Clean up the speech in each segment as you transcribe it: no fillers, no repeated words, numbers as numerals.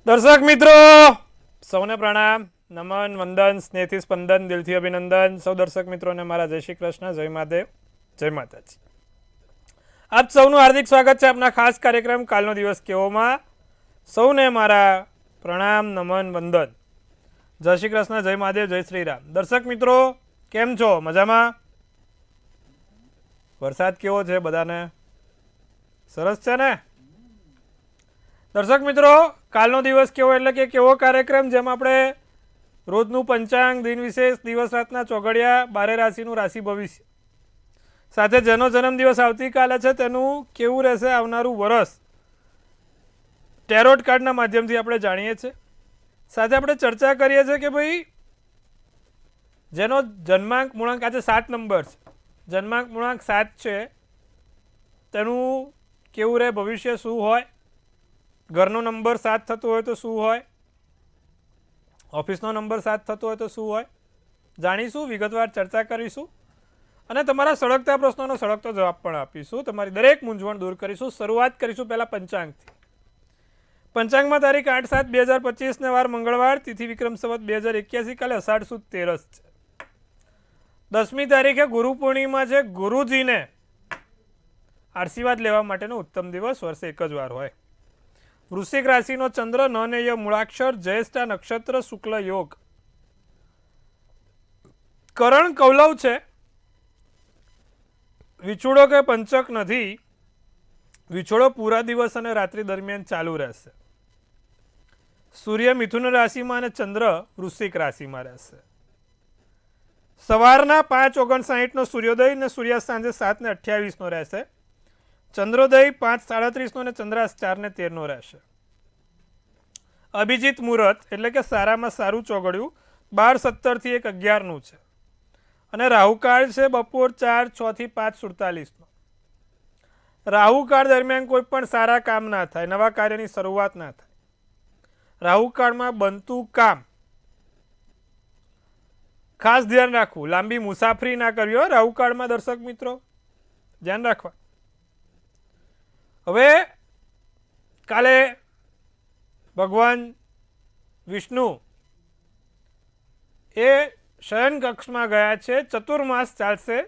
દર્શક મિત્રો સૌને પ્રણામ, નમન, વંદન, સ્નેહથી સ્પંદન, દિલથી અભિનંદન. સૌ દર્શક મિત્રોને મારા જય શ્રી કૃષ્ણ, જય મહાદેવ, જય માતાજી. આપ સૌનું હાર્દિક સ્વાગત છે આપના ખાસ કાર્યક્રમ કાલનો દિવસ કેવોમાં. સૌને મારા પ્રણામ, નમન, વંદન. જય શ્રી કૃષ્ણ, જય મહાદેવ, જય શ્રી રામ. દર્શક મિત્રો કેમ છો? મજામાં? વરસાદ કેવો છે બધાને? સરસ છે ને? દર્શક મિત્રો કાલનો દિવસ કેવો એટલે કે કેવો કાર્યક્રમ જેમાં આપણે રોજનું પંચાંગ, દિન વિશેષ, દિવસ રાતના ચોઘડિયા, 12 રાશિનું રાશિ ભવિષ્ય, સાથે જેનો જન્મદિવસ આવતીકાલે છે તેનું કેવું રહેશે આવનારું વરસ ટેરોટ કાર્ડના માધ્યમથી આપણે જાણીએ છીએ. સાથે આપણે ચર્ચા કરીએ છીએ કે ભાઈ જેનો જન્માંક મૂળાંક આજે 7 નંબર છે, જન્માંક મૂળાંક 7 છે, તેનું કેવું રહે ભવિષ્ય, શું હોય, ઘરનો નંબર 7 થતો હોય તો શું હોય, ઓફિસનો નંબર 7 થતો હોય તો શું હોય, જાણીશું, વિગતવાર ચર્ચા કરીશું અને તમારા સળગતા પ્રશ્નોનો સળગતો જવાબ પણ આપીશું. તમારી દરેક મૂંઝવણ દૂર કરીશું. શરૂઆત કરીશું પહેલાં પંચાંગથી. પંચાંગમાં તારીખ 8/7/2025 ને વાર મંગળવાર, તિથિ વિક્રમ સંવત 2081, કાલે અષાઢ સુદ 13 છે. 10મી તારીખે ગુરુ પૂર્ણિમા છે. ગુરુજીને આશીર્વાદ લેવા માટેનો ઉત્તમ દિવસ, વર્ષે એક જ વાર હોય. વૃશ્ચિક રાશિનો ચંદ્ર, નનેય મૂળાક્ષર, જ્યેષ્ઠા નક્ષત્ર, શુક્લ યોગ. કરણ કૌલવ છે. વિછોડો કે પંચક નથી. વિછોડો પૂરા દિવસ અને રાત્રિ દરમિયાન ચાલુ રહેશે. સૂર્ય મિથુન રાશિમાં અને ચંદ્ર વૃશ્ચિક રાશિમાં રહેશે. સવારના 5:59 સૂર્યોદય અને સૂર્યાસ્ત સાંજે 7:28 રહેશે. ચંદ્રોદય 5:37 અને ચંદ્રાસ્ત 4:13 રહેશે. અભિજીત મુહૂર્ત એટલે કે સારામાં સારું ચોઘડિયું 12:17 થી 1:11 છે અને રાહુકાળ છે બપોર 4:06 થી 5:47. રાહુકાળ દરમિયાન કોઈ પણ સારા કામ ના થાય, નવા કાર્યની શરૂઆત ના થાય. રાહુકાળમાં બનતું કામ ખાસ ધ્યાન રાખવું. લાંબી મુસાફરી ના કરવી હોય રાહુકાળમાં, દર્શક મિત્રો ધ્યાન રાખવા. હવે કાલે ભગવાન વિષ્ણુ એ શયન કક્ષમાં ગયા છે. ચતુર્માસ ચાલશે.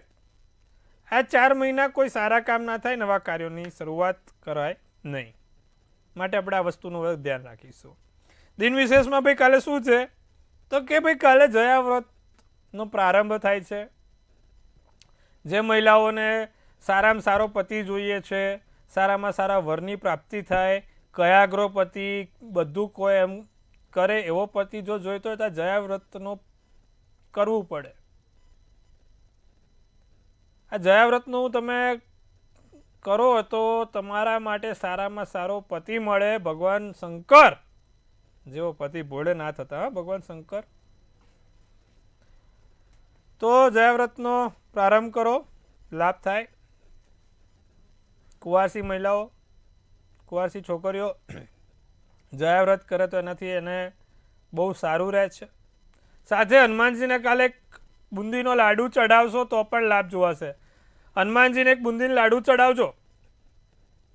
આ 4 મહિના કોઈ સારા કામ ના થાય, નવા કાર્યોની શરૂઆત કરાય નહીં. માટે આપણે આ વસ્તુનું ધ્યાન રાખીશું. દિન વિશેષમાં ભાઈ કાલે શું છે તો કે ભાઈ કાલે જયાવ્રતનો પ્રારંભ થાય છે. જે મહિલાઓને સારામાં સારો પતિ જોઈએ છે, સારામાં સારા વરની પ્રાપ્તિ થાય, કયાગ્રો પતિ, બધું કોઈ એમ કરે એવો પતિ જો જોઈતો હોય તો જયાવ્રતનો કરવું પડે. આ જયાવ્રતનું તમે કરો તો તમારા માટે સારામાં સારો પતિ મળે. ભગવાન શંકર જેવો પતિ ભોળેનાથ હતા, ભગવાન શંકર. તો જયાવ્રતનો પ્રારંભ કરો, લાભ થાય. કુંવાસી મહિલાઓ, કુંવાસી છોકરીઓ જયાવ્રત કરે તો એનાથી એને બહુ સારું રહે છે. સાથે હનુમાનજીને કાલે એક બુંદીનો લાડુ ચડાવશો તો પણ લાભ જોવાશે. હનુમાનજીને એક બુંદીનો લાડુ ચડાવજો.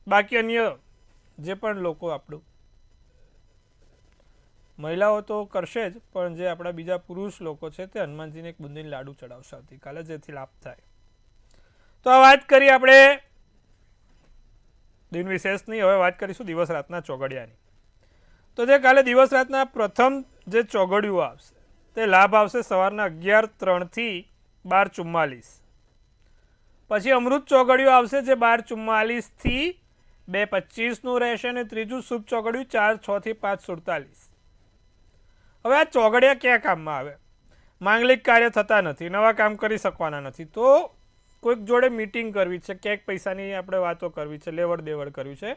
બાકી અન્ય જે પણ લોકો, આપણું મહિલાઓ તો કરશે જ, પણ જે આપણા બીજા પુરુષ લોકો છે તે હનુમાનજીને એક બુંદીનો લાડુ ચડાવશે આવતીકાલે, જેથી લાભ થાય. તો આ વાત કરી આપણે દિન વિશેષની. હવે વાત કરીશું દિવસ રાતના ચોઘડિયાની. તો જે કાલે દિવસ રાતના પ્રથમ જે ચોઘડિયું આવશે તે લાભ આવશે સવારના 11:03 થી 12:44. પછી અમૃત ચોઘડિયું આવશે જે 12:44 થી 2:25 રહેશે અને ત્રીજું શુભ ચોઘડિયું 4:06 થી 5:47. હવે આ ચોઘડિયા ક્યાં કામમાં આવે? માંગલિક કાર્ય થતા નથી, નવા કામ કરી શકવાના નથી, તો કોઈક જોડે મીટિંગ કરવી છે, ક્યાંક પૈસાની આપણે વાતો કરવી છે, લેવડ દેવડ કરવી છે,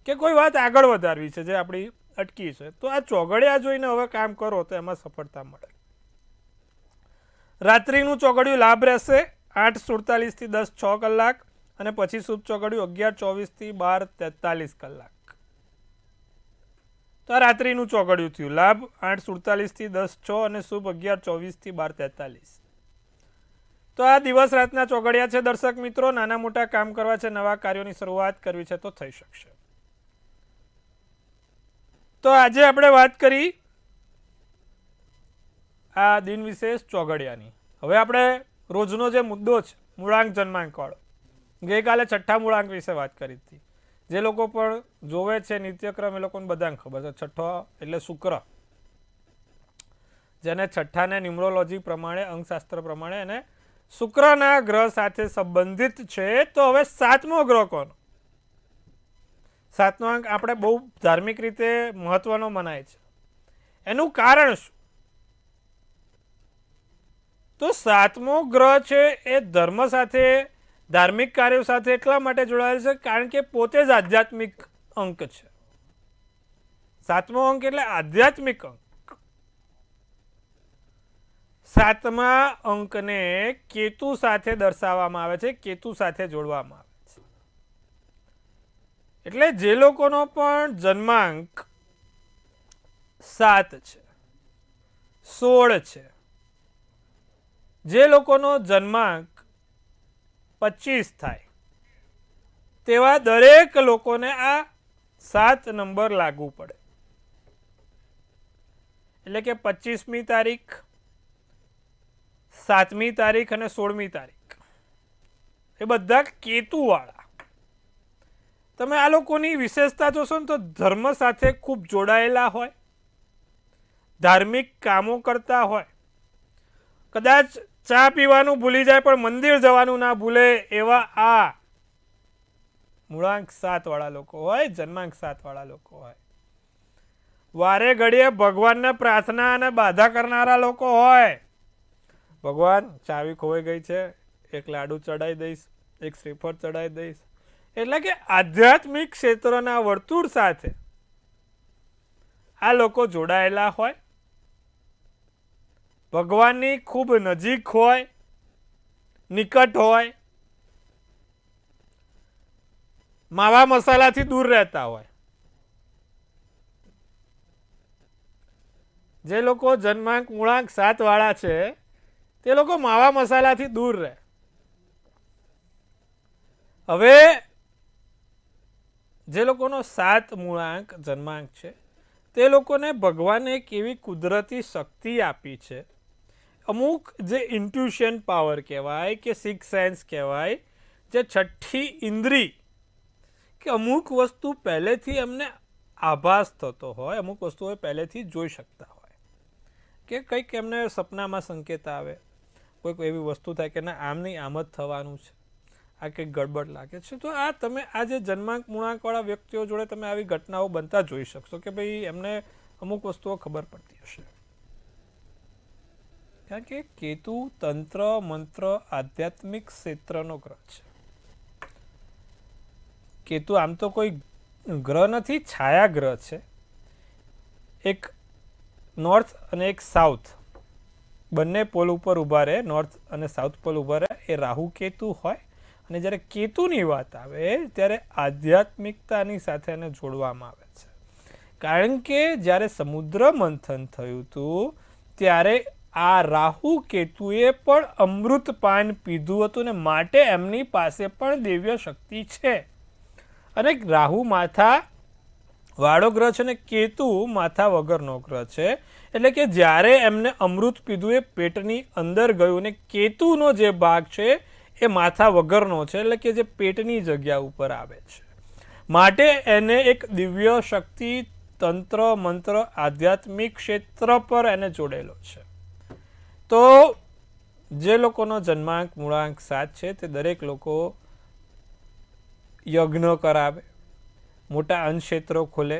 કે કોઈ વાત આગળ વધારવી છે જે આપણી અટકી છે, તો આ ચોઘડિયા જોઈને હવે કામ કરો તો એમાં સફળતા મળે. રાત્રિનું ચોઘડિયું લાભ રહેશે 8:47 થી 10:06 કલાક અને પછી શુભ ચોઘડિયું 11:24 થી 12:43 કલાક. તો આ રાત્રિનું ચોઘડિયું થયું. લાભ 8:47 થી 10:06 અને શુભ 11:24 થી 12:43. તો આ દિવસ રાતના ચોઘડિયા છે. દર્શક મિત્રો, નાના મોટા કામ કરવા છે, નવા કાર્યોની શરૂઆત કરવી છે તો થઈ શકશે. તો આજે આપણે વાત કરી આ દિન વિશેષ ચોઘડિયાની. હવે આપણે રોજનો જે મુદ્દો છે મૂળાંક જન્માંક વાળો, ગઈકાલે છઠ્ઠા મૂળાંક વિશે વાત કરી હતી. જે લોકો પણ જોવે છે નિત્યક્રમ એ લોકોને બધાને ખબર છે છઠ્ઠો એટલે શુક્ર, જેને છઠ્ઠાને ન્યુમરોલોજી પ્રમાણે અંકશાસ્ત્ર પ્રમાણે એને શુક્રના ગ્રહ સાથે સંબંધિત છે. તો હવે સાતમો ગ્રહ કોનો? સાતમો અંક આપણે બહુ ધાર્મિક રીતે મહત્વનો મનાય છે. એનું કારણ શું? તો સાતમો ગ્રહ છે એ ધર્મ સાથે, ધાર્મિક કાર્યો સાથે એટલા માટે જોડાયેલ છે કારણ કે પોતે જ આધ્યાત્મિક અંક છે. સાતમો અંક એટલે આધ્યાત્મિક અંક. સાતમા અંકને કેતુ સાથે દર્શાવવામાં આવે છે, કેતુ સાથે જોડવામાં આવે છે. એટલે જે લોકોનો પણ જન્માંક 7 છે, 16 છે, જે લોકોનો જન્માંક 25 થાય તેવા દરેક લોકોને આ 7 નંબર લાગુ પડે. એટલે કે 25મી તારીખ, 7મી તારીખ અને 16મી તારીખ એ બધા કેતુવાળા. તમે આ લોકોની વિશેષતા જોશો ને તો ધર્મ સાથે ખૂબ જોડાયેલા હોય, ધાર્મિક કામો કરતા હોય, કદાચ ચા પીવાનું ભૂલી જાય પણ મંદિર જવાનું ના ભૂલે એવા આ મૂળાંક 7 વાળા લોકો હોય, જન્માંક 7 વાળા લોકો હોય. વારે ઘડીએ ભગવાનને પ્રાર્થના અને બાધા કરનારા લોકો હોય. ભગવાન ચાવી ખોવાઈ ગઈ છે, એક લાડુ ચડાવી દઈશ, એક શ્રીફળ ચડાવી દઈશ. એટલે કે આધ્યાત્મિક ક્ષેત્રના વર્તુળ સાથે આ લોકો જોડાયેલા હોય, ભગવાનની ખૂબ નજીક હોય, નિકટ હોય, માવા મસાલાથી દૂર રહેતા હોય. જે લોકો જન્માંક મૂળાંક 7 વાળા છે તે લોકો માવા મસાલાથી દૂર રહે. હવે જે લોકોનો 7 મૂળાંક જન્માંક છે તે લોકોને ભગવાને એક એવી કુદરતી શક્તિ આપી છે, અમુક જે ઇન્ટ્યુશન પાવર કહેવાય કે સિક્સ સેન્સ કહેવાય, જે છઠ્ઠી ઇન્દ્રી, કે અમુક વસ્તુ પહેલેથી એમને આભાસ થતો હોય, અમુક વસ્તુઓ પહેલેથી જોઈ શકતા હોય, કે કંઈક એમને સપનામાં સંકેત આવે, કોઈક એવી વસ્તુ થાય કે ના આમ નહીં આમ જ થવાનું છે, આ કંઈક ગડબડ લાગે છે. તો આ તમે આ જે જન્માંક મૂળાંકવાળા વ્યક્તિઓ જોડે તમે આવી ઘટનાઓ બનતા જોઈ શકશો કે ભાઈ એમને અમુક વસ્તુઓ ખબર પડતી હશે. કારણ કે કેતુ તંત્ર મંત્ર આધ્યાત્મિક ક્ષેત્રનો ગ્રહ છે. કેતુ આમ તો કોઈ ગ્રહ નથી, છાયા ગ્રહ છે. એક નોર્થ અને એક સાઉથ બંને પોલ ઉપર ઊભા રહે, નોર્થ અને સાઉથ પોલ ઊભા રહે, એ રાહુ કેતુ હોય. અને જ્યારે કેતુની વાત આવે ત્યારે આધ્યાત્મિકતાની સાથે એને જોડવામાં આવે છે. કારણ કે જ્યારે સમુદ્ર મંથન થયું હતું ત્યારે આ રાહુ કેતુએ પણ અમૃતપાન પીધું હતું ને માટે એમની પાસે પણ દિવ્ય શક્તિ છે. અને રાહુ માથા વાળો ગ્રહ છે ને કેતુ માથા વગરનો ગ્રહ છે. એટલે કે જ્યારે એમને અમૃત પીધું એ પેટની અંદર ગયું ને કેતુનો જે ભાગ છે એ માથા વગરનો છે, એટલે કે જે પેટની જગ્યા ઉપર આવે છે. માટે એને એક દિવ્ય શક્તિ, તંત્ર મંત્ર આધ્યાત્મિક ક્ષેત્ર પર એને જોડેલો છે. તો જે લોકોનો જન્માંક મૂળાંક 7 છે તે દરેક લોકો યજ્ઞ કરાવે, મોટા અન્નક્ષેત્રો ખોલે.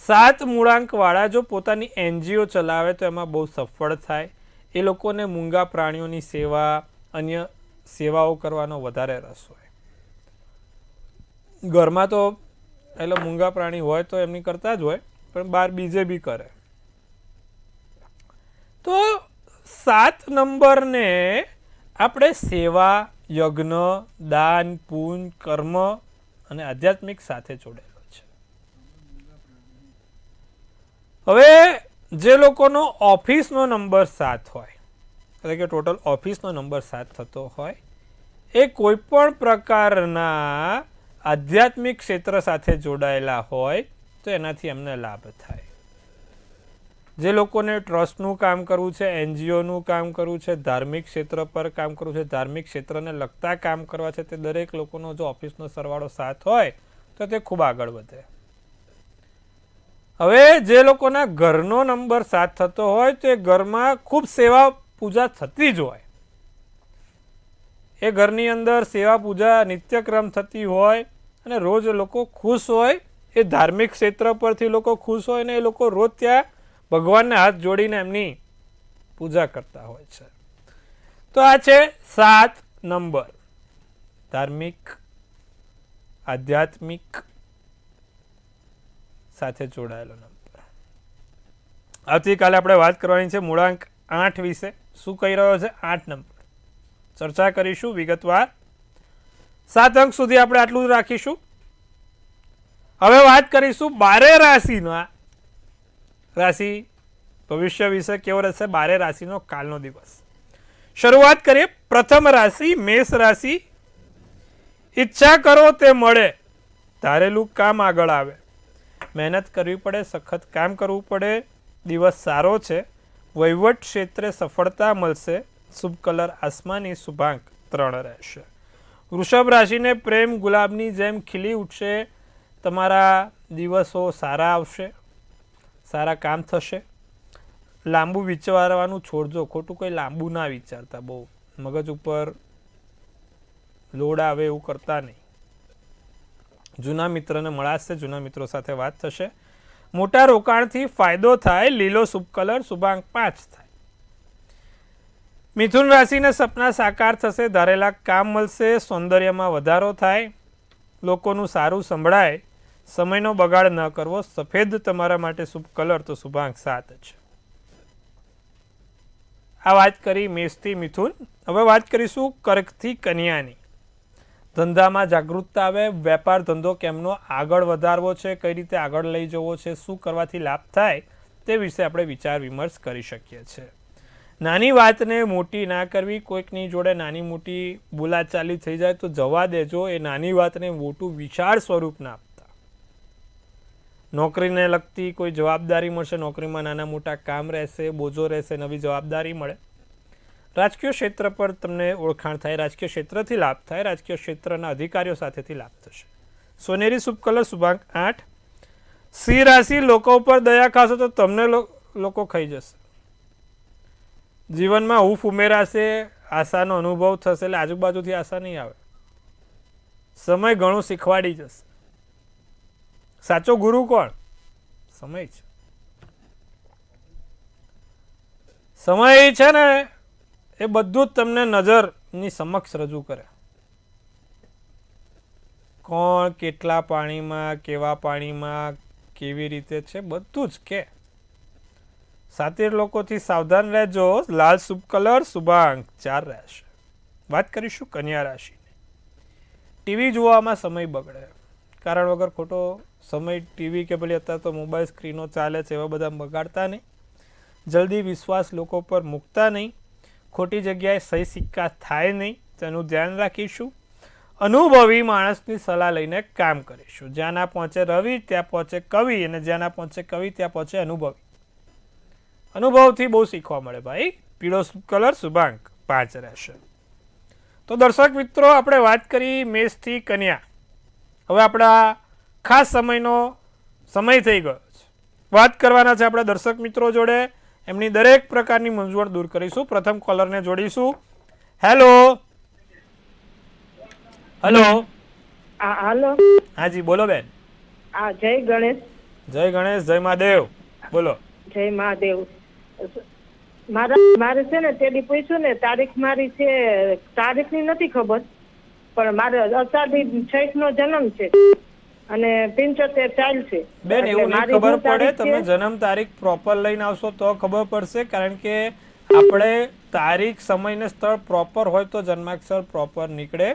7 મૂળાંક વાળા જો પોતાની એનજીઓ ચલાવે તો એમાં બહુ સફળ થાય. એ લોકોને મૂંગા પ્રાણીઓની સેવા, અન્ય સેવાઓ કરવાનો વધારે રસ હોય. ઘરમાં તો એટલે મૂંગા પ્રાણી હોય તો એમની કરતા જ હોય, પણ બહાર બીજે બી કરે. તો 7 નંબરને આપણે સેવા, યજ્ઞ, દાન, પૂન, કર્મ અને આધ્યાત્મિક સાથે જોડેલો છે. હવે જે લોકોનો ઓફિસનો નંબર 7 હોય, એટલે કે ટોટલ ઓફિસનો નંબર 7 થતો હોય, એ કોઈ પણ પ્રકારના આધ્યાત્મિક ક્ષેત્ર સાથે જોડાયેલા હોય તો એનાથી એમને લાભ થાય. જે લોકોને ટ્રસ્ટનું કામ કરવું છે, એનજીઓનું કામ કરવું છે, ધાર્મિક ક્ષેત્ર પર કામ કરવું છે, ધાર્મિક ક્ષેત્રને લગતા કામ કરવા છે, તે દરેક લોકોનો જો ઓફિસનો સરવાળો 7 હોય તો તે ખૂબ આગળ વધે. હવે જે લોકોના ઘરનો નંબર 7 થતો હોય તો એ ઘરમાં ખૂબ સેવા પૂજા થતી જ હોય. એ ઘરની અંદર સેવા પૂજા નિત્યક્રમ થતી હોય અને રોજ લોકો ખુશ હોય. એ ધાર્મિક ક્ષેત્ર પરથી લોકો ખુશ હોય ને એ લોકો રોજ ત્યાં ભગવાનને હાથ જોડીને એમની પૂજા કરતા હોય છે. તો આ છે 7 નંબર, ધાર્મિક આધ્યાત્મિક સાથે જોડાયેલો નંબર. આવતીકાલે આપણે વાત કરવાની છે મૂળાંક 8 વિશે. શું કહી રહ્યો છે 8 નંબર? ચર્ચા કરીશું વિગતવાર. 7 અંક સુધી આપણે આટલું જ રાખીશું. હવે વાત કરીશું 12 રાશિના રાશિ ભવિષ્ય વિશે કેવો રહેશે. 12 રાશિનો કાલનો દિવસ. શરૂઆત કરીએ. પ્રથમ રાશિ મેષ રાશિ. ઈચ્છા કરો તે મળે, ધારેલું કામ આગળ આવે. મહેનત કરવી પડે, સખત કામ કરવું પડે. દિવસ સારો છે. વહીવટ ક્ષેત્રે સફળતા મળશે. શુભ કલર આસમાની, શુભાંક 3 રહેશે. વૃષભ રાશિને પ્રેમ ગુલાબની જેમ ખીલી ઉઠશે. તમારા દિવસો સારા આવશે, સારા કામ થશે. લાંબુ વિચારવાનું છોડજો. ખોટું કોઈ લાંબુ ના વિચારતા, બહુ મગજ ઉપર લોડ આવે એવું કરતા નહીં. જૂના મિત્રને મળાશે, જૂના મિત્રો સાથે વાત થશે. મોટા રોકાણથી ફાયદો થાય. લીલો શુભ કલર, શુભાંક 5 થાય. મિથુન રાશિને સપના સાકાર થશે. ધારેલા કામ મળશે. સૌંદર્યમાં વધારો થાય. લોકોનું સારું સંભળાય. સમયનો બગાડ ન કરવો. સફેદ તમારા માટે શુભ કલર, તો શુભાંક 7 છે. આ વાત કરી મેષથી મિથુન. હવે વાત કરીશું કર્કથી કન્યાની. ધંધામાં જાગૃતતા આવે. વેપાર ધંધો કેમનો આગળ વધારવો છે, કઈ રીતે આગળ લઈ જવો છે, શું કરવાથી લાભ થાય તે વિશે આપણે વિચાર વિમર્શ કરી શકીએ છીએ. નાની વાતને મોટી ના કરવી. કોઈકની જોડે નાની મોટી બોલાચાલી થઈ જાય તો જવા દેજો. એ નાની વાતને મોટું વિશાળ સ્વરૂપ ના આપતા. નોકરીને લગતી કોઈ જવાબદારી મળશે. નોકરીમાં નાના મોટા કામ રહેશે, બોજો રહેશે, નવી જવાબદારી મળે. રાજકીય ક્ષેત્ર પર તમને ઓળખાણ થાય. રાજકીય ક્ષેત્રથી લાભ થાય. રાજકીય ક્ષેત્રના અધિકારીઓ સાથેથી લાભ થશે. સોનેરી શુભ કલર, શુભાંક 8. સિંહ રાશિ. લોકો ઉપર દયા ખાશો તો તમને લોકો ખાઈ જશે. જીવનમાં હૂફ ઉમેરાશે. આશાનો અનુભવ થશે. એટલે આજુબાજુથી આશા નહીં આવે. સમય ઘણું શીખવાડી જશે. સાચો ગુરુ કોણ? સમય છે. સમય છે ને એ બધું જ તમને નજરની સમક્ષ રજૂ કરે. કોણ કેટલા પાણીમાં, કેવા પાણીમાં, કેવી રીતે છે, બધું જ કે. સાતીર લોકોથી સાવધાન રહેજો. લાલ શુભ કલર, શુભાંક 4 રહેશે. વાત કરીશું કન્યા રાશિની. ટીવી જોવામાં સમય બગડે. કારણ વગર ખોટો સમય ટીવી કે ભલે અત્યારે તો મોબાઈલ સ્ક્રીનો ચાલે છે, એવા બધા બગાડતા નહીં. જલ્દી વિશ્વાસ લોકો પર મૂકતા નહીં. ખોટી જગ્યાએ સહી સિક્કા થાય નહીં, તેનું ધ્યાન રાખીશું. અનુભવી માણસની સલાહ લઈને કામ કરીશું. જ્યાં ના પહોંચે રવિ ત્યાં પહોંચે કવિ, અને જ્યાં ના પહોંચે કવિ ત્યાં પહોંચે અનુભવી. અનુભવથી બહુ શીખવા મળે ભાઈ. પીળો કલર, શુભાંક 5 રહેશે. તો દર્શક મિત્રો, આપણે વાત કરી મેષથી કન્યા. હવે આપણા ખાસ સમયનો સમય થઈ ગયો છે. વાત કરવાના છે આપણા દર્શક મિત્રો જોડે. એમની દરેક પ્રકારની મૂંઝવણ દૂર કરીશું. પ્રથમ કોલરને જોડીશું. હેલો. હેલો. હાલો. હાજી બોલો બેન. જય ગણેશ. જય ગણેશ, જય મહાદેવ. બોલો. જય મહાદેવ. મારે છે ને તેડી પૂછ્યું ને, તારીખ મારી છે, તારીખની નથી ખબર, પણ મારે અષાઢી 6 નો જન્મ છે અને 75 ચાલ છે. બેન એવું નહીં ખબર પડે. તમે જન્મ તારીખ પ્રોપર લઈને આવશો તો ખબર પડશે. કારણ કે આપણે તારીખ, સમય ને સ્થળ પ્રોપર હોય તો જન્માક્ષર પ્રોપર નીકળે.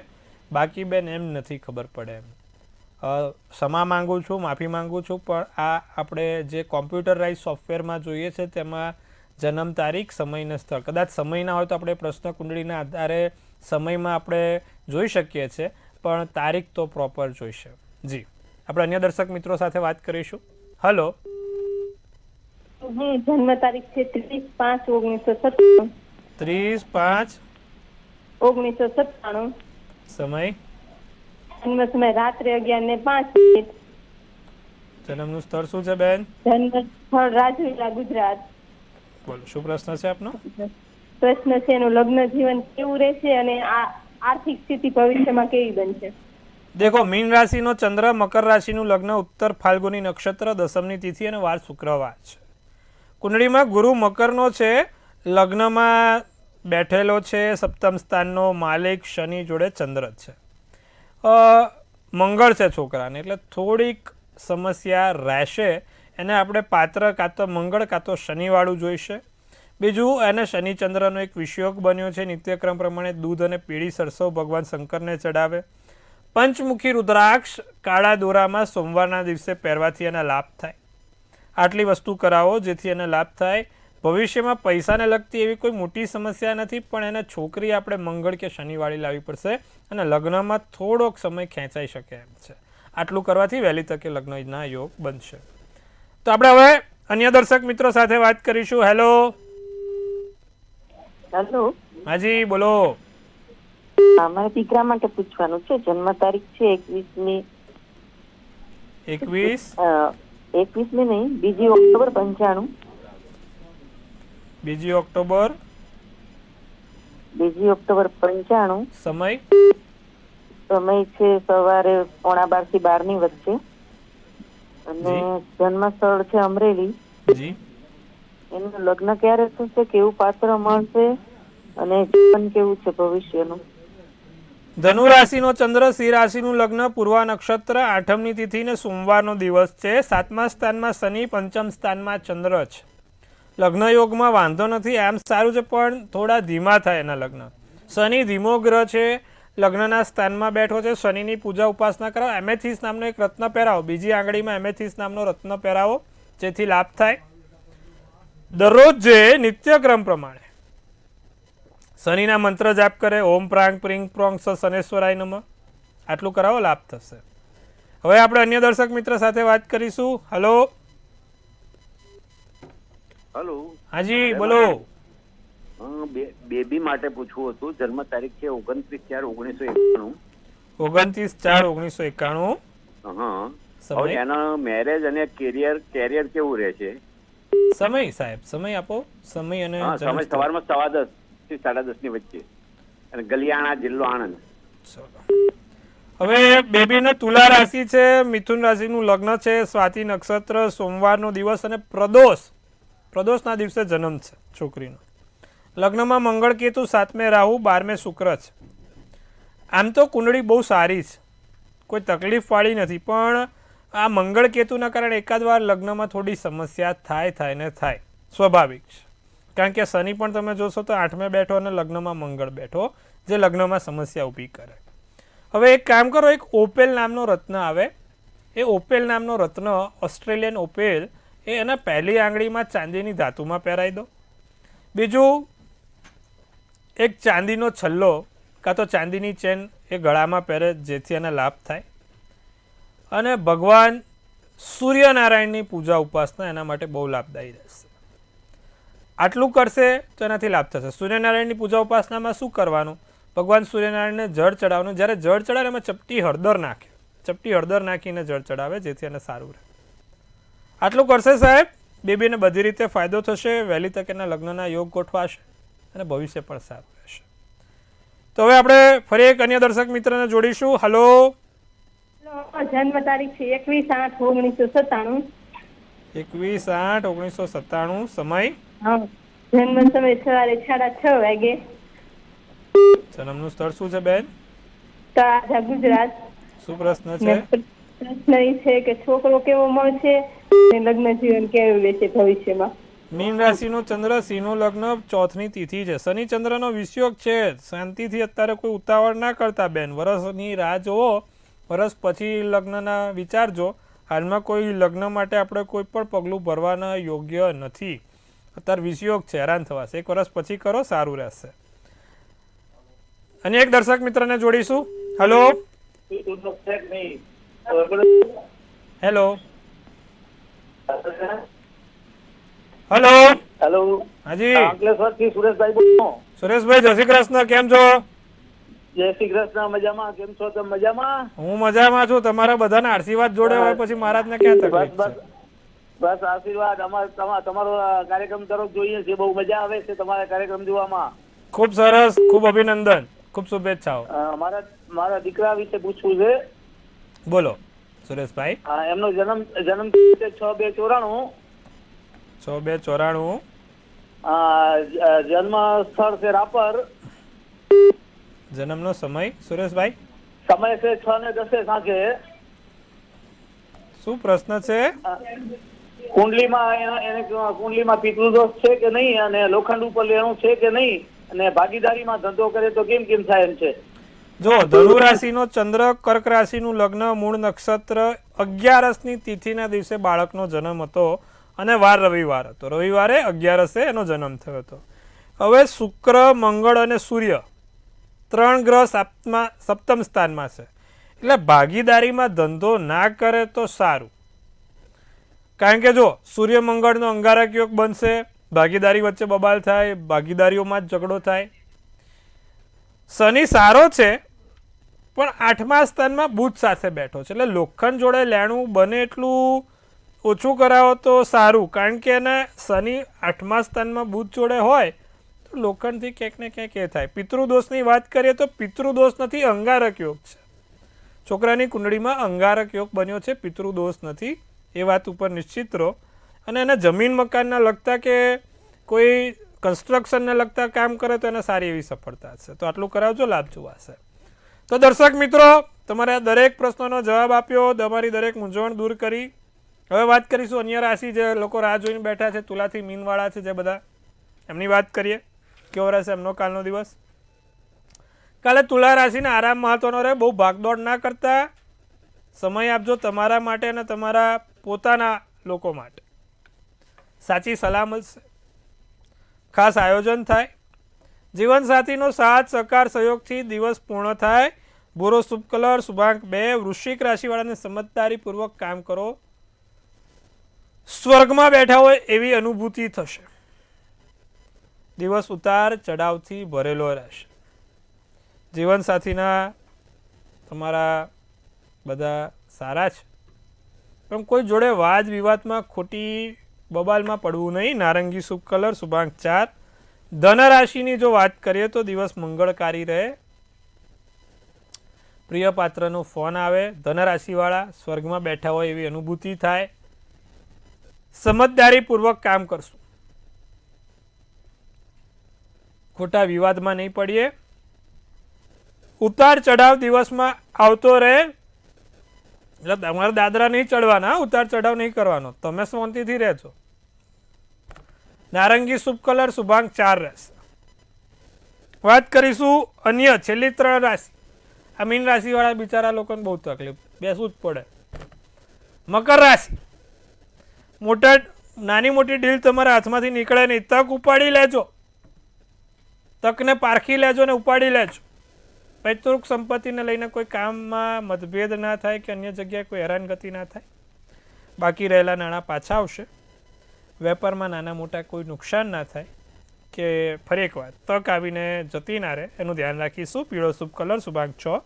બાકી બેન એમ નથી ખબર પડે. એમ ક્ષમા માંગુ છું, માફી માંગુ છું, પણ આ આપણે જે કોમ્પ્યુટરાઇઝ સોફ્ટવેરમાં જોઈએ છે તેમાં જન્મ તારીખ, સમય ને સ્થળ, કદાચ સમય ના હોય તો આપણે પ્રશ્ન કુંડળીના આધારે સમયમાં આપણે જોઈ શકીએ છીએ, પણ તારીખ તો પ્રોપર જોઈશે. જી, આપણે અન્ય દર્શક મિત્રો સાથે વાત કરીશું. હલો, જન્મ તારીખ છે 30/5/1997. 30/5/1997. 1997. સમય? જન્મ સમય રાત્રે 11:05. જન્મનું સ્થળ શું છે બેન? જન્મ સ્થળ રાજુલા, ગુજરાત. બોલો, શું પ્રશ્ન છે આપનો? પ્રશ્ન છે એનું લગ્ન જીવન કેવું રહેશે અને આર્થિક સ્થિતિ ભવિષ્યમાં કેવી બનશે? દેખો, મીન રાશિનો ચંદ્ર, મકર રાશિનું લગ્ન, ઉત્તર ફાલ્ગુની નક્ષત્ર, દસમની તિથિ અને વાર શુક્રવાર છે. કુંડળીમાં ગુરુ મકરનો છે, લગ્નમાં બેઠેલો છે, સપ્તમ સ્થાનનો માલિક શનિ જોડે ચંદ્ર છે, મંગળ છે છોકરાને, એટલે થોડીક સમસ્યા રહેશે. એને આપણે પાત્ર કાં તો મંગળ કાં તો શનિવાળું જોઈશે. બીજું, એને શનિચંદ્રનો એક વિષયોગ બન્યો છે. નિત્યક્રમ પ્રમાણે દૂધ અને પીળી સરસવ ભગવાન શંકરને ચડાવે. પંચમુખી રુદ્રાક્ષ કાળા દોરામાં સોમવારના દિવસે પહેરવાથી એને લાભ થાય. આટલી વસ્તુ કરાવો જેથી એને લાભ થાય. ભવિષ્યમાં પૈસાને લગતી એવી કોઈ મોટી સમસ્યા નથી, પણ એને છોકરી આપણે મંગળ કે શનિવાળી લાવવી પડશે અને લગ્નમાં થોડોક સમય ખેંચાઈ શકે એમ છે. આટલું કરવાથી વહેલી તકે લગ્નના યોગ બનશે. તો આપણે હવે અન્ય દર્શક મિત્રો સાથે વાત કરીશું. હેલો. હેલો. હાજી, બોલો. મારા દીકરા માટે પૂછવાનું છે. જન્મ તારીખ છે 21મી નહીં, 2 ઓક્ટોબર 95. 2 ઓક્ટોબર 95. સમય? સમય છે સવારે 11:15 થી 12 ની વચ્ચે. અને જન્મ સ્થળ છે અમરેલી. જી. એનું લગ્ન ક્યારે થશે, કેવું પાત્ર મળશે અને જીવન કેવું છે ભવિષ્યનું? ધનુ રાશિનો ચંદ્ર, સિંહ રાશિનું લગ્ન, પૂર્વા નક્ષત્ર, 8મની તિથિ ને સોમવારનો દિવસ છે. 7મા સ્થાનમાં શનિ, 5મ સ્થાનમાં ચંદ્ર છે. લગ્ન યોગમાં વાંધો નથી, આમ સારું છે, પણ થોડા ધીમા થાય એના લગ્ન. શનિ ધીમો ગ્રહ છે, લગ્નના સ્થાનમાં બેઠો છે. શનિની પૂજા ઉપાસના કરાવો. એમેથિસ નામનો એક રત્ન પહેરાવો, બીજી આંગળીમાં એમેથિસ નામનો રત્ન પહેરાવો જેથી લાભ થાય. દરરોજ જે નિત્યક્રમ પ્રમાણે શનિના મંત્ર જાપ કરે, ઓમ પ્રાંગ પ્રિંગ પ્રોંગ સ શનેશ્વરાય નમઃ, આટલું કરાવો, લાભ થશે. હવે આપણે અન્ય દર્શક મિત્ર સાથે વાત કરીશું. હલો. હેલો. હાજી, બોલો. બેબી માટે પૂછવું હતું. જન્મ તારીખ છે 29/4/1991. 29/4/1991. હા. હવે એના મેરેજ અને કેરિયર કેવું રહેશે? સમય સાહેબ, સમય આપો. સમય અને સમય સવારમાં 10:15 થી 10:30 ની વચ્ચે, અને ગલિયાણા, જિલ્લો આણંદ. હવે બેબીને તુલા રાશિ છે, મિથુન રાશિનું લગ્ન છે, સ્વાતિ નક્ષત્ર, સોમવારનો દિવસ અને પ્રદોષના દિવસે જન્મ છે છોકરીનો. લગ્નમાં મંગળ કેતુ, 7મે રાહુ, 12મે શુક્ર છે. આમ તો કુંડળી બહુ સારી છે, કોઈ તકલીફવાળી નથી, પણ આ મંગળ કેતુના કારણે એકાદ વાર લગ્નમાં થોડી સમસ્યા થાય, સ્વાભાવિક છે. કારણ કે શનિ પણ તમે જોશો તો 8મે બેઠો અને લગ્નમાં મંગળ બેઠો, જે લગ્નમાં સમસ્યા ઊભી કરે. હવે એક કામ કરો, એક ઓપેલ નામનો રત્ન આવે, એ ઓપેલ નામનો રત્ન, ઓસ્ટ્રેલિયન ઓપેલ, એ એના પહેલી આંગળીમાં ચાંદીની ધાતુમાં પહેરાવી દો. બીજું, એક ચાંદીનો છલ્લો કાં તો ચાંદીની ચેન એ ગળામાં પહેરે જેથી એને લાભ થાય. અને ભગવાન સૂર્યનારાયણની પૂજા ઉપાસના એના માટે બહુ લાભદાયી રહેશે. આટલું કરશે તો એનાથી લાભ થશે. સૂર્યનારાયણની પૂજા ઉપાસનામાં શું કરવાનું? ભગવાન સૂર્યનારાયણને જળ ચડાવવાનું. જ્યારે જળ ચડાવે એમાં ચપટી હળદર નાખીને જળ ચડાવે જેથી એને સારું રહે. આટલું કરશે સાહેબ, બેબીને બધી રીતે ફાયદો થશે, વહેલી તકે એના લગ્નના યોગ ગોઠવાશે અને ભવિષ્ય પણ સારું રહેશે. તો હવે આપણે ફરી એક અન્ય દર્શક મિત્રને જોડીશું. હલો. જન્મ તારીખ છે 21/8/1997. 21/8/1997. સમય? જન્મ સમય સવારે 6:30 વાગે. જન્મનું સ્થળ શું છે બેન? તળાજા, ગુજરાત. શું પ્રશ્ન છે? પ્રશ્ન એ છે કે છોકરો કેવો મળશે અને લગ્ન જીવન કેવું રહેશે ભવિષ્યમાં? મીન રાશિનો ચંદ્ર, સિંહનું લગ્ન, 4ની તિથિ છે. શનિ ચંદ્રનો વિષયોગ છે. શાંતિથી અત્યારે કોઈ ઉતાવળ ના કરતા બેન, વરસની રાહ જોવો, વરસ પછી લગ્નના વિચારજો. હાલમાં કોઈ લગ્ન માટે આપણે કોઈ પણ પગલું ભરવાના યોગ્ય નથી. અત્યારે વિષયોગ છે, હેરાન થવાશે. 1 વર્ષ પછી કરો, સારું રહેશે. અને એક દર્શક મિત્રને જોડીશું. હલો. હેલો. હેલો હેલો, હાજી અંકલેશ્વરથી સુરેશભાઈ બોલું. સુરેશભાઈ જય શ્રી કૃષ્ણ, કેમ છો? જય શ્રી કૃષ્ણ. મજામાં? કેમ છો તમે? મજામાં? હું મજામાં છું. તમારા બધાના આશીર્વાદ જોડે હોય પછી મહારાજને ક્યાં તકલીફ છે? બસ આશીર્વાદ. તમારો કાર્યક્રમ તરફ જોઈએ છે, બહુ મજા આવે છે તમારા કાર્યક્રમ જોવામાં. ખૂબ સરસ, ખૂબ અભિનંદન, ખૂબ શુભેચ્છાઓ. મારા દીકરા વિશે પૂછવું છે. બોલો સુરેશભાઈ. એમનો જન્મ છે 6/2/94. 6/2/94. જન્મ સ્થળ છે રાપર. જન્મનો સમય સુરેશભાઈ? સમય છે 6:10 સાંજે. શું પ્રશ્ન છે? કુંડલીમાં પિતૃદોષ છે કે નહીં, અને લોખંડ ઉપર લેણું છે કે નહીં, અને ભાગીદારીમાં ધંધો કરે તો કેમ થાય એમ છે. જો ધનુ રાશિનો ચંદ્ર, કર્ક રાશિનું લગ્ન, મૂળ નક્ષત્ર, 11ની તિથિના દિવસે બાળકનો જન્મ હતો અને વાર રવિવાર હતો. રવિવારે 11 એનો જન્મ થયો હતો. હવે શુક્ર, મંગળ અને સૂર્ય 3 ગ્રહ સપ્તમ સ્થાનમાં છે. એટલે ભાગીદારીમાં ધંધો ના કરે તો સારું. કારણ કે જો સૂર્ય મંગળનો અંગારક યોગ બનશે, ભાગીદારી વચ્ચે બબાલ થાય, ભાગીદારીઓમાં જ ઝઘડો થાય. શનિ સારો છે પણ 8મા સ્થાનમાં બુધ સાથે બેઠો છે. એટલે લોખંડ જોડે લેણું બને એટલું ઓછું કરાવો તો સારું. કારણ કે એને શનિ 8મા સ્થાનમાં બુધ જોડે હોય તો લોખંડથી ક્યાંક ને ક્યાંક એ થાય. પિતૃદોષની વાત કરીએ તો પિતૃદોષ નથી, અંગારક યોગ છે. છોકરાની કુંડળીમાં અંગારક યોગ બન્યો છે, પિતૃદોષ નથી. એ વાત ઉપર નિશ્ચિત રહો. અને એને જમીન મકાનના લગતા કે કોઈ કન્સ્ટ્રક્શનને લગતા કામ કરે તો એને સારી એવી સફળતા છે. તો આટલું કરાવજો, લાભ જોવાશે. તો દર્શક મિત્રો, તમારે આ દરેક પ્રશ્નોનો જવાબ આપ્યો, તમારી દરેક મૂંઝવણ દૂર કરી. હવે વાત કરીશું અન્ય રાશિ જે લોકો રાહ જોઈને બેઠા છે, તુલાથી મીનવાળા છે જે બધા, એમની વાત કરીએ. કેવો રહેશે એમનો કાલનો દિવસ? કાલે તુલા રાશિને આરામ મહત્વનો રહે. બહુ ભાગદોડ ના કરતા, સમય આપજો તમારા માટે અને તમારા પોતાના લોકો માટે. સાચી સલાહ મળશે, ખાસ આયોજન થાય, જીવનસાથીનો સાથ સહકાર સહયોગથી દિવસ પૂર્ણ થાય. ભૂરો શુભ કલર, શુભાંક 2. વૃશ્ચિક રાશિવાળાને સમજદારીપૂર્વક કામ કરો, સ્વર્ગમાં બેઠા હોય એવી અનુભૂતિ થશે. દિવસ ઉતાર ચઢાવથી ભરેલો રહેશે. જીવનસાથીના તમારા બધા સારા છે, પણ કોઈ જોડે વાદ વિવાદમાં ખોટી બબાલમાં પડવું નહીં. નારંગી શુભ કલર, શુભાંક 4. ધન રાશિની જો વાત કરીએ તો દિવસ મંગળકારી રહે. પ્રિય પાત્રનો ફોન આવે. ધન રાશિવાળા સ્વર્ગમાં બેઠા હોય એવી અનુભૂતિ થાય. સમજદારીપૂર્વક કામ કરશું, ખોટા વિવાદમાં નહીં પડીએ. ઉતાર ચઢાવ દિવસમાં આવતો રહે. એટલે તમારે દાદરા નહીં ચડવાના, ઉતાર ચઢાવ નહીં કરવાનો, તમે શાંતિથી રહેજો. નારંગી શુભ કલર, શુભાંક 4 રહેશે. વાત કરીશું અન્ય છેલ્લી 3 રાશિ. આ મીન રાશિવાળા બિચારા લોકોને બહુ તકલીફ, બેસવું જ પડે. મકર રાશિ, નાની મોટી ડીલ તમારા હાથમાંથી નીકળે નહીં. તક ઉપાડી લેજો, તકને પારખી લેજો ને ઉપાડી લેજો. પૈતૃક સંપત્તિને લઈને કોઈ કામમાં મતભેદ ના થાય કે અન્ય જગ્યાએ કોઈ હેરાનગતિ ના થાય. બાકી રહેલા નાણાં પાછા આવશે. વેપારમાં નાના મોટા કોઈ નુકસાન ના થાય કે ફરી એક વાત તક આવીને જતી ના રહે, એનું ધ્યાન રાખીશું. પીળો શુભ કલર, શુભાંક 6.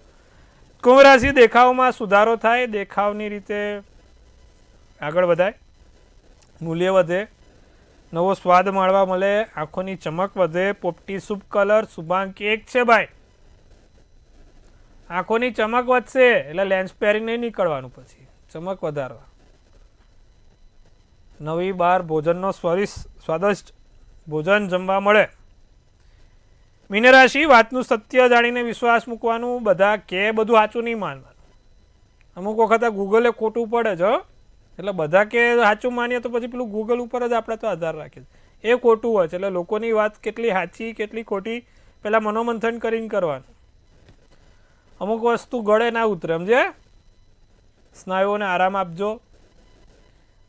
કુંભ રાશિ, દેખાવમાં સુધારો થાય, દેખાવની રીતે આગળ વધાય, મૂલ્ય વધે, નવો સ્વાદ માણવા મળે, આંખોની ચમક વધે. પોપટી શુભ કલર, શુભાંક 1 છે ભાઈ. આંખોની ચમક વધશે એટલે લેન્સ પહેરી નહીં નીકળવાનું, પછી ચમક વધારવા. નવી બાર ભોજનનો સ્વાદિષ્ટ ભોજન જમવા મળે. મીન રાશિ, વાતનું સત્ય જાણીને વિશ્વાસ મૂકવાનું. બધા કે બધું સાચું નહીં માનવાનું. અમુક વખત આ ગૂગલે ખોટું પડે છે, એટલે બધા કે સાચું માનીએ તો પછી પેલું ગૂગલ ઉપર જ આપણે તો આધાર રાખીએ. એ ખોટું હોય છે. એટલે લોકોની વાત કેટલી સાચી કેટલી ખોટી પહેલાં મનોમંથન કરીને કરવાનું. અમુક વસ્તુ ગળે ના ઉતરે, સમજે. સ્નાયુઓને આરામ આપજો.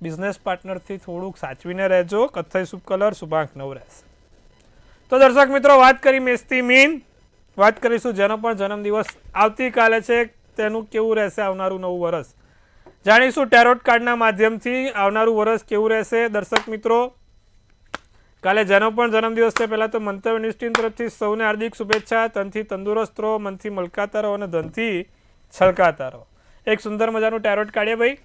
બિઝનેસ પાર્ટનરથી થોડુંક સાચવીને રહેજો. કથ્થઈ શુભ કલર, શુભાંક 9 રહેશે. તો દર્શક મિત્રો, વાત કરી મેષથી મીન. વાત કરીશું જેનો પણ જન્મદિવસ આવતીકાલે છે તેનું કેવું રહેશે આવનારું નવું વર્ષ. જાણીશું ટેરોટ કાર્ડના માધ્યમથી આવનારું વર્ષ કેવું રહેશે. દર્શક મિત્રો, કાલે જેનો પણ જન્મદિવસ છે, પહેલાં તો મંતવ્ય ન્યૂઝ ટીમ તરફથી સૌને હાર્દિક શુભેચ્છા. તનથી તંદુરસ્ત રહો, મનથી મલકાતા રહો અને ધનથી છલકાતા રહો. એક સુંદર મજાનું ટેરોટ કાઢીએ ભાઈ.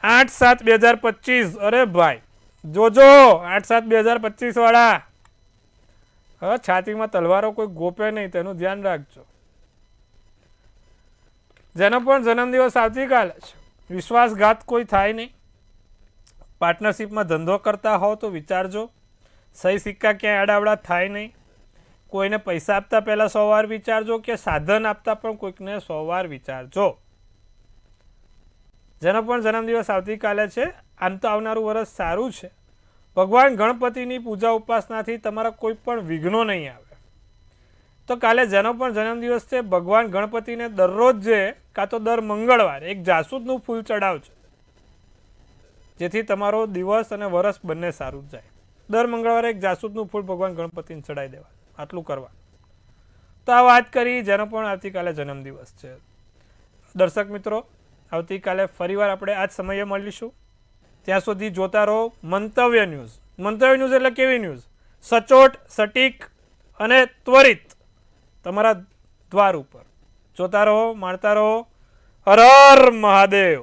8/7/2025. અરે ભાઈ જોજો 8/7/2025 વાળા. હવે છાતીમાં તલવારો કોઈ ગોપે નહીં, તેનું ધ્યાન રાખજો. જેનો પણ જન્મદિવસ આવતીકાલે છે, વિશ્વાસઘાત કોઈ થાય નહીં. પાર્ટનરશિપમાં ધંધો કરતા હો તો વિચારજો. સહી સિક્કા ક્યાંય આડાવડા થાય નહીં. કોઈને પૈસા આપતા પહેલાં 100 વાર વિચારજો, કે સાધન આપતા પણ કોઈકને 100 વાર વિચારજો. જેનો પણ જન્મદિવસ આવતીકાલે છે, આમ તો આવનારું વર્ષ સારું છે. ભગવાન ગણપતિની પૂજા ઉપાસનાથી તમારા કોઈ પણ વિઘ્નો નહીં આવે. તો કાલે જેનો પણ જન્મદિવસ છે, ભગવાન ગણપતિને દરરોજ જે કાં તો દર મંગળવારે એક જાસૂદનું ફૂલ ચડાવજો, જેથી તમારો દિવસ અને વર્ષ બંને સારું જાય. દર મંગળવારે એક જાસૂદનું ફૂલ ભગવાન ગણપતિને ચડાવી દેવાનું, આટલું કરવાનું. તો આ વાત કરી જેનો પણ આવતીકાલે જન્મદિવસ છે. દર્શક મિત્રો, આવતીકાલે ફરીવાર આપણે આ જ સમયે મળીશું. ત્યાં સુધી જોતા રહો મંતવ્ય ન્યૂઝ. મંતવ્ય ન્યૂઝ એટલે કેવી ન્યૂઝ? સચોટ, સટીક અને ત્વરિત તમારા દ્વાર ઉપર. જોતા રહો, માણતા રહો. હર હર મહાદેવ.